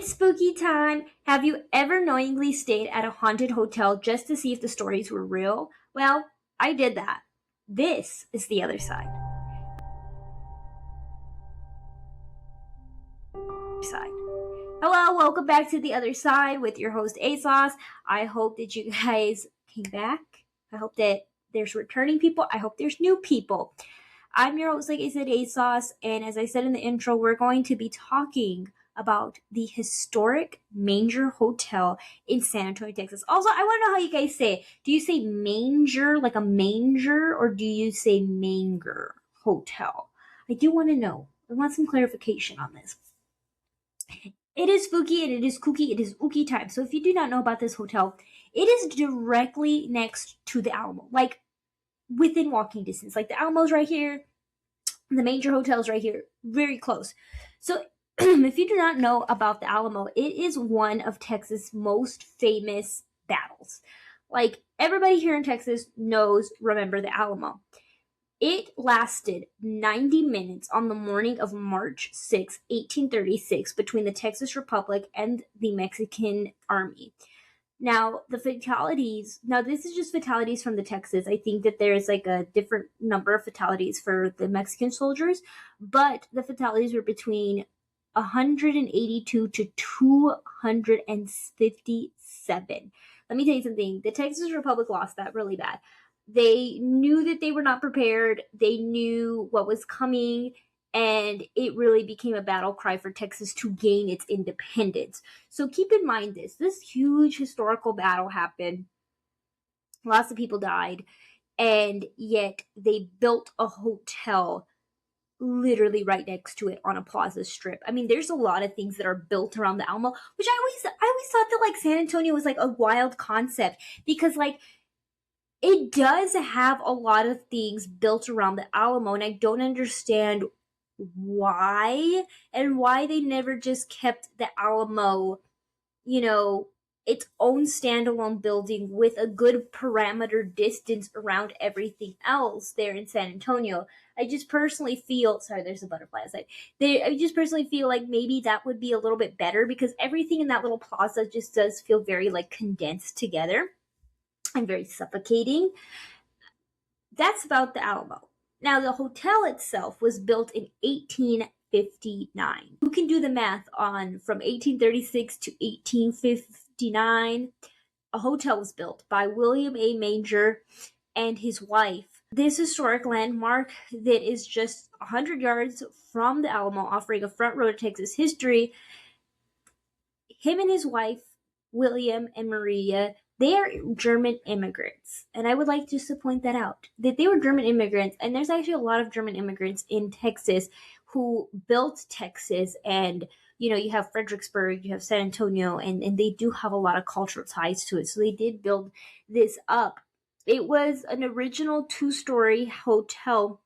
Spooky time! Have you ever knowingly stayed at a haunted hotel just to see if the stories were real? Well, I did that. This is the other side. Hello, welcome back to the other side with your host ASOS. I hope that you guys came back. I hope that there's returning people. I hope there's new people. I'm your host, like I said, ASOS, and as I said in the intro, we're going to be talking about the Historic Menger Hotel in San Antonio, Texas. Also, I want to know how you guys say it. Do you say manger, like a manger, or do you say Menger Hotel? I do want to know. I want some clarification on this. It is spooky and it is kooky. It is ooky time. So if you do not know about this hotel, it is directly next to the Alamo, like within walking distance. Like the Alamo's right here, the Menger Hotel's right here, very close. So if you do not know about the Alamo, it is one of Texas' most famous battles. Like everybody here in Texas knows, remember the Alamo. It lasted 90 minutes on the morning of March 6, 1836, between the Texas Republic and the Mexican Army. Now, this is just fatalities from the Texas. I think that there's like a different number of fatalities for the Mexican soldiers, but the fatalities were between 182 to 257. Let me tell you something. The Texas Republic lost that really bad. They knew that they were not prepared. They knew what was coming, and it really became a battle cry for Texas to gain its independence. So keep in mind this huge historical battle happened. Lots of people died, and yet they built a hotel literally right next to it on a plaza strip. I mean, there's a lot of things that are built around the Alamo, which I always thought that like San Antonio was like a wild concept because like it does have a lot of things built around the Alamo, and I don't understand why and why they never just kept the Alamo, its own standalone building with a good parameter distance around everything else there in San Antonio. I just personally feel, sorry, there's a butterfly outside. I just personally feel like maybe that would be a little bit better because everything in that little plaza just does feel very like condensed together and very suffocating. That's about the Alamo. Now, the hotel itself was built in 1859. Who can do the math on from 1836 to 1859? A hotel was built by William A. Menger and his wife. This historic landmark that is just 100 yards from the Alamo, offering a front row to Texas history. Him and his wife, William and Maria, they are German immigrants. And I would like just to point that out, that they were German immigrants. And there's actually a lot of German immigrants in Texas who built Texas. And, you have Fredericksburg, you have San Antonio, and they do have a lot of cultural ties to it. So they did build this up. It was an original 2-story hotel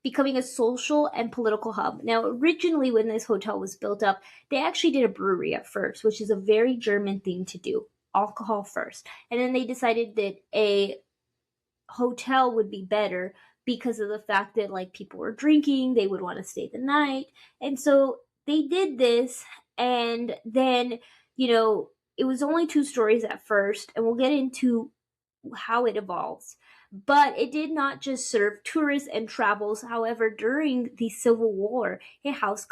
becoming a social and political hub. Now, originally when this hotel was built up, they actually did a brewery at first, which is a very German thing to do. Alcohol first. And then they decided that a hotel would be better because of the fact that like people were drinking, they would want to stay the night. And so they did this, and then, it was only 2 stories at first, and we'll get into how it evolves. But it did not just serve tourists and travels. However, during the Civil War, it housed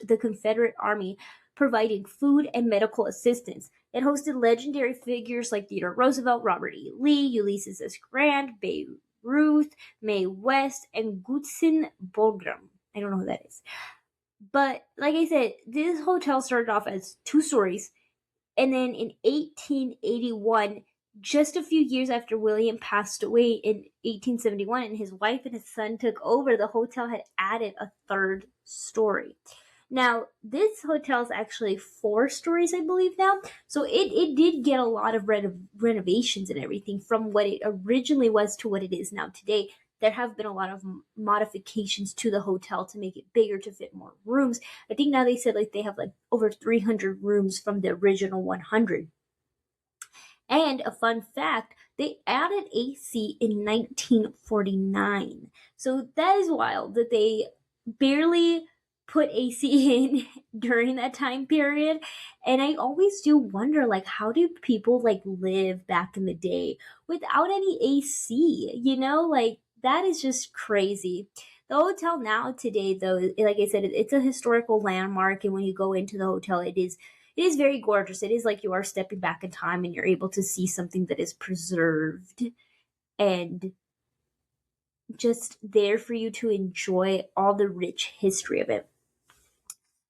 the Confederate Army, providing food and medical assistance. It hosted legendary figures like Theodore Roosevelt, Robert E. Lee, Ulysses S. Grant, Babe Ruth, Mae West, and Gutzon Borglum. I don't know who that is. But like I said, this hotel started off as 2 stories, and then in 1881, just a few years after William passed away in 1871 and his wife and his son took over, the hotel had added a 3rd story. Now, this hotel is actually 4 stories, I believe now. So it did get a lot of renovations and everything from what it originally was to what it is now today. There have been a lot of modifications to the hotel to make it bigger, to fit more rooms. I think now they said like they have like over 300 rooms from the original 100. And a fun fact, they added AC in 1949. So that is wild that they barely put AC in during that time period. And I always do wonder, like, how do people like live back in the day without any AC? Like that is just crazy. The hotel now today, though, like I said, it's a historical landmark, and when you go into the hotel, it is very gorgeous. It is like you are stepping back in time, and you're able to see something that is preserved and just there for you to enjoy all the rich history of it.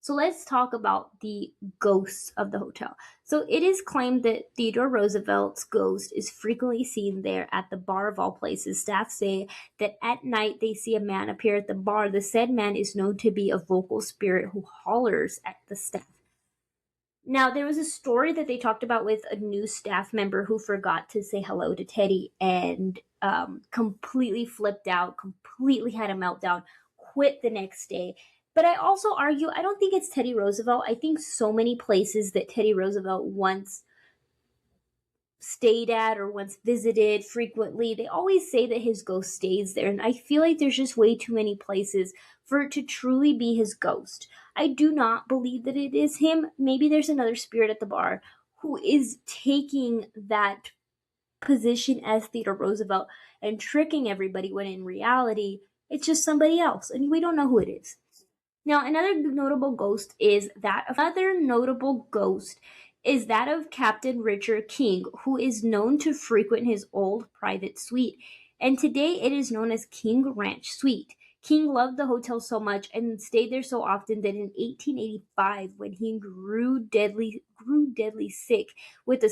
So let's talk about the ghosts of the hotel. So it is claimed that Theodore Roosevelt's ghost is frequently seen there at the bar of all places. Staff say that at night they see a man appear at the bar. The said man is known to be a vocal spirit who hollers at the staff. Now, there was a story that they talked about with a new staff member who forgot to say hello to Teddy and completely flipped out, completely had a meltdown, quit the next day. But I also argue, I don't think it's Teddy Roosevelt. I think so many places that Teddy Roosevelt once stayed at or once visited frequently, they always say that his ghost stays there. And I feel like there's just way too many places for it to truly be his ghost. I do not believe that it is him. Maybe there's another spirit at the bar who is taking that position as Theodore Roosevelt and tricking everybody when in reality, it's just somebody else. And we don't know who it is. Now, another notable ghost is that of Captain Richard King, who is known to frequent his old private suite, and today it is known as King Ranch Suite. King loved the hotel so much and stayed there so often that in 1885, when he grew deadly sick with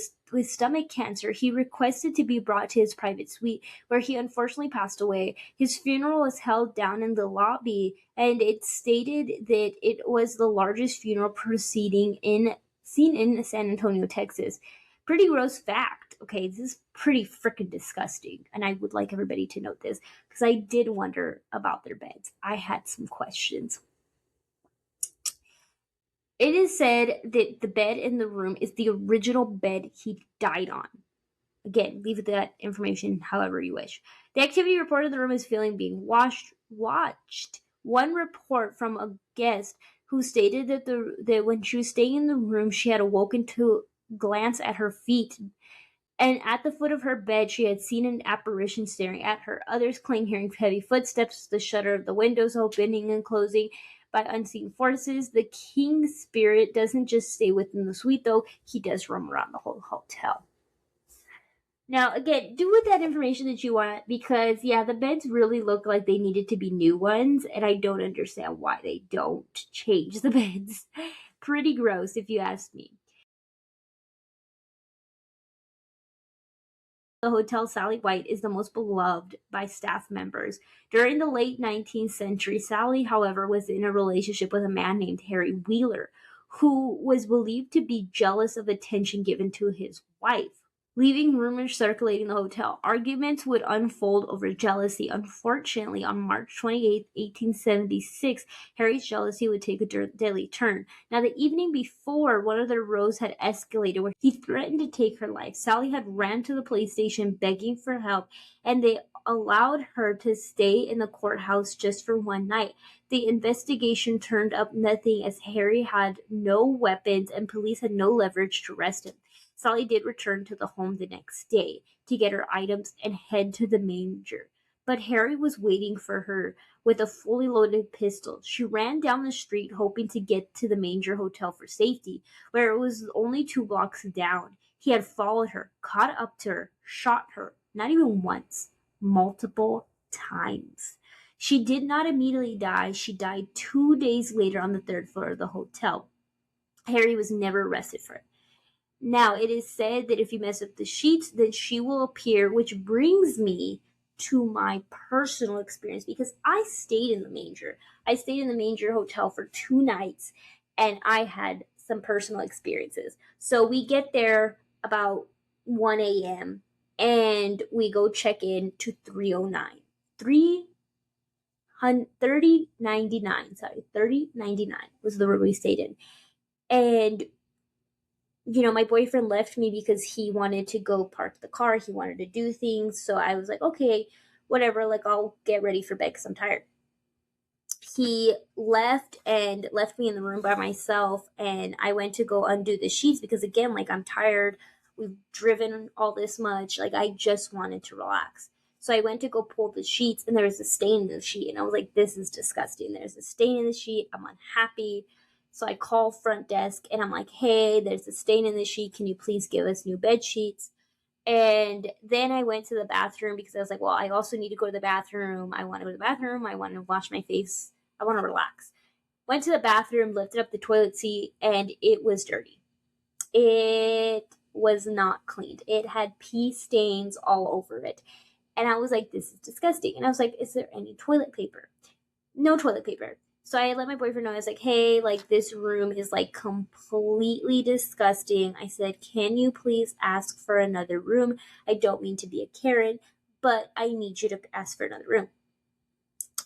stomach cancer, he requested to be brought to his private suite, where he unfortunately passed away. His funeral was held down in the lobby, and it stated that it was the largest funeral proceeding seen in San Antonio, Texas. Pretty gross fact. Okay, this is pretty freaking disgusting, and I would like everybody to note this because I did wonder about their beds. I had some questions. It is said that the bed in the room is the original bed he died on. Again, leave that information however you wish. The activity report in the room is feeling being watched. One report from a guest who stated that when she was staying in the room, she had awoken to glance at her feet, and at the foot of her bed she had seen an apparition staring at her. Others claim hearing heavy footsteps, the shutter of the windows opening and closing by unseen forces. The king spirit doesn't just stay within the suite, though. He does roam around the whole hotel. Now, again, do with that information that you want, because, yeah, the beds really look like they needed to be new ones, and I don't understand why they don't change the beds. Pretty gross, if you ask me. The hotel Sallie White is the most beloved by staff members. During the late 19th century, Sallie, however, was in a relationship with a man named Harry Wheeler, who was believed to be jealous of attention given to his wife, leaving rumors circulating the hotel. Arguments would unfold over jealousy. Unfortunately, on March 28, 1876, Harry's jealousy would take a deadly turn. Now, the evening before, one of their rows had escalated where he threatened to take her life. Sallie had ran to the police station begging for help, and they allowed her to stay in the courthouse just for one night. The investigation turned up nothing, as Harry had no weapons and police had no leverage to arrest him. Sallie did return to the home the next day to get her items and head to the manger. But Harry was waiting for her with a fully loaded pistol. She ran down the street hoping to get to the Manger Hotel for safety, where it was only 2 blocks down. He had followed her, caught up to her, shot her, not even once, multiple times. She did not immediately die. She died 2 days later on the third floor of the hotel. Harry was never arrested for it. Now, it is said that if you mess up the sheets, then she will appear, which brings me to my personal experience, because I stayed in the Manger. I stayed in the Manger Hotel for 2 nights, and I had some personal experiences. So we get there about 1 a.m., and we go check in to 309. 3099, sorry, 3099 was the room we stayed in. And my boyfriend left me because he wanted to go park the car. He wanted to do things. So I was like, okay, whatever. Like, I'll get ready for bed because I'm tired. he left me in the room by myself, and I went to go undo the sheets because, again, like, I'm tired. We've driven all this much. Like, I just wanted to relax. So I went to go pull the sheets, and there was a stain in the sheet, and I was like, this is disgusting. There's a stain in the sheet. I'm unhappy. So I call front desk, and I'm like, hey, there's a stain in the sheet. Can you please give us new bed sheets? And then I went to the bathroom because I was like, well, I also need to go to the bathroom. I want to go to the bathroom. I want to wash my face. I want to relax. Went to the bathroom, lifted up the toilet seat, and it was dirty. It was not cleaned. It had pee stains all over it. And I was like, this is disgusting. And I was like, is there any toilet paper? No toilet paper. So I let my boyfriend know. I was like, hey, like, this room is like completely disgusting. I said, can you please ask for another room? I don't mean to be a Karen, but I need you to ask for another room.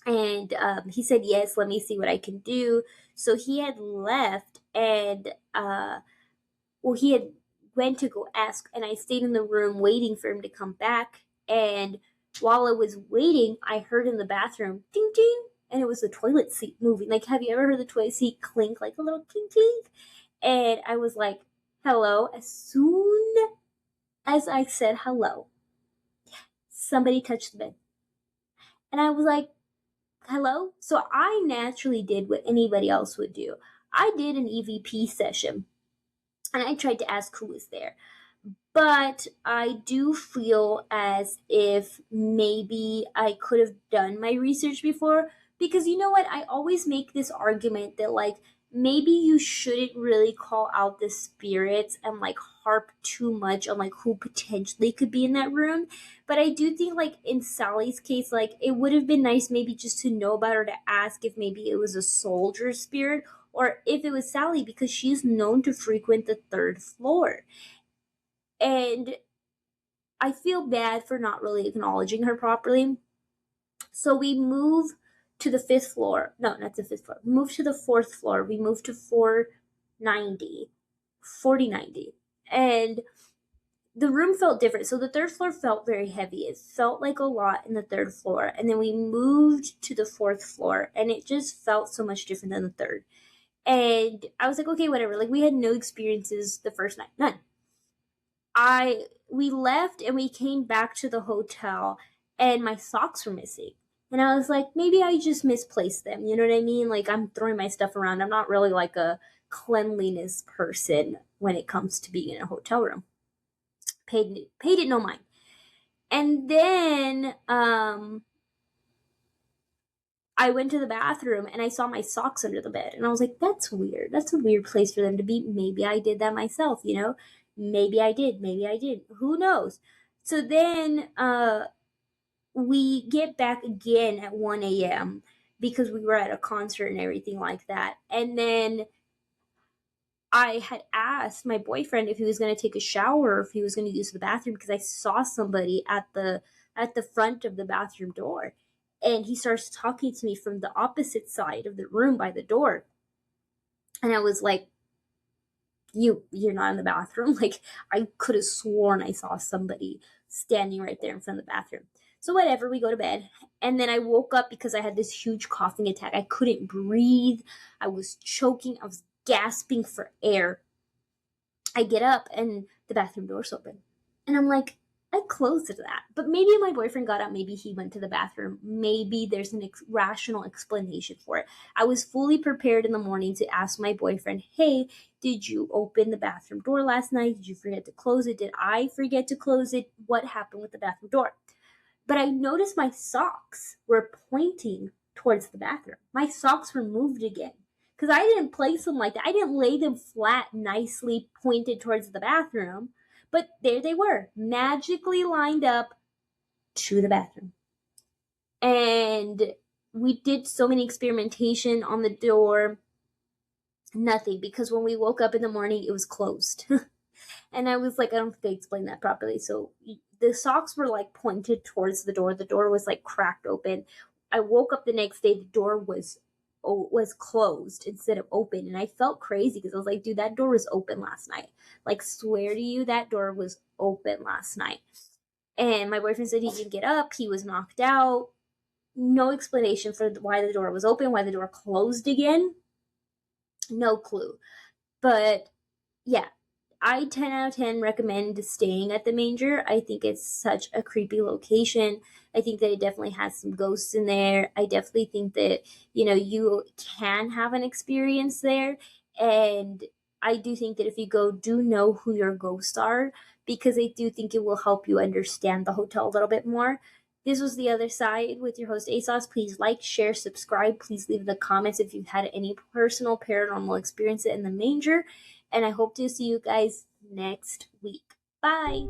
And he said, yes, let me see what I can do. So he had left, and he had went to go ask, and I stayed in the room waiting for him to come back. And while I was waiting, I heard in the bathroom, ding, ding, and it was the toilet seat moving. Like, have you ever heard the toilet seat clink, like a little clink, clink? And I was like, hello. As soon as I said hello, somebody touched the bed. And I was like, hello? So I naturally did what anybody else would do. I did an EVP session, and I tried to ask who was there. But I do feel as if maybe I could have done my research before, because you know what? I always make this argument that, like, maybe you shouldn't really call out the spirits and, like, harp too much on, like, who potentially could be in that room. But I do think, like, in Sallie's case, like, it would have been nice maybe just to know about her, to ask if maybe it was a soldier spirit or if it was Sallie, because she's known to frequent the third floor. And I feel bad for not really acknowledging her properly. So we move to the fifth floor. No, not the fifth floor. We move to the fourth floor. We move to 4090. And the room felt different. So the third floor felt very heavy. It felt like a lot in the third floor. And then we moved to the fourth floor, and it just felt so much different than the third. And I was like, okay, whatever. Like, we had no experiences the first night. None. We left, and we came back to the hotel, and my socks were missing. And I was like, maybe I just misplaced them. You know what I mean? Like, I'm throwing my stuff around. I'm not really like a cleanliness person when it comes to being in a hotel room. Paid it no mind. And then I went to the bathroom, and I saw my socks under the bed, and I was like, that's weird. That's a weird place for them to be. Maybe I did that myself, you know? Maybe I did. Maybe I didn't. Who knows? So then we get back again at 1 a.m. because we were at a concert and everything like that. And then I had asked my boyfriend if he was going to take a shower or if he was going to use the bathroom, because I saw somebody at the front of the bathroom door. And he starts talking to me from the opposite side of the room by the door. And I was like, you're not in the bathroom? Like, I could have sworn I saw somebody standing right there in front of the bathroom. So whatever, we go to bed. And then I woke up because I had this huge coughing attack. I couldn't breathe. I was choking. I was gasping for air. I get up, and the bathroom door's open. And I'm like, I closed that. But maybe my boyfriend got up. Maybe he went to the bathroom. Maybe there's an rational explanation for it. I was fully prepared in the morning to ask my boyfriend, hey, did you open the bathroom door last night? Did you forget to close it? Did I forget to close it? What happened with the bathroom door? But I noticed my socks were pointing towards the bathroom. My socks were moved again, because I didn't place them like that. I didn't lay them flat, nicely pointed towards the bathroom. But there they were, magically lined up to the bathroom. And we did so many experimentation on the door. Nothing, because when we woke up in the morning, it was closed. And I was like, I don't think I explained that properly. So the socks were like pointed towards the door. The door was like cracked open. I woke up the next day, the door was closed instead of open, and I felt crazy because I was like, dude, that door was open last night. Like, swear to you, that door was open last night. And my boyfriend said he didn't get up. He was knocked out. No explanation for why the door was open, why the door closed again. No clue. But yeah, I 10 out of 10 recommend staying at the Manger. I think it's such a creepy location. I think that it definitely has some ghosts in there. I definitely think that, you can have an experience there. And I do think that if you go, do know who your ghosts are, because I do think it will help you understand the hotel a little bit more. This was The Other Side with your host ASOS. Please like, share, subscribe. Please leave in the comments if you've had any personal paranormal experience in the Manger. And I hope to see you guys next week. Bye.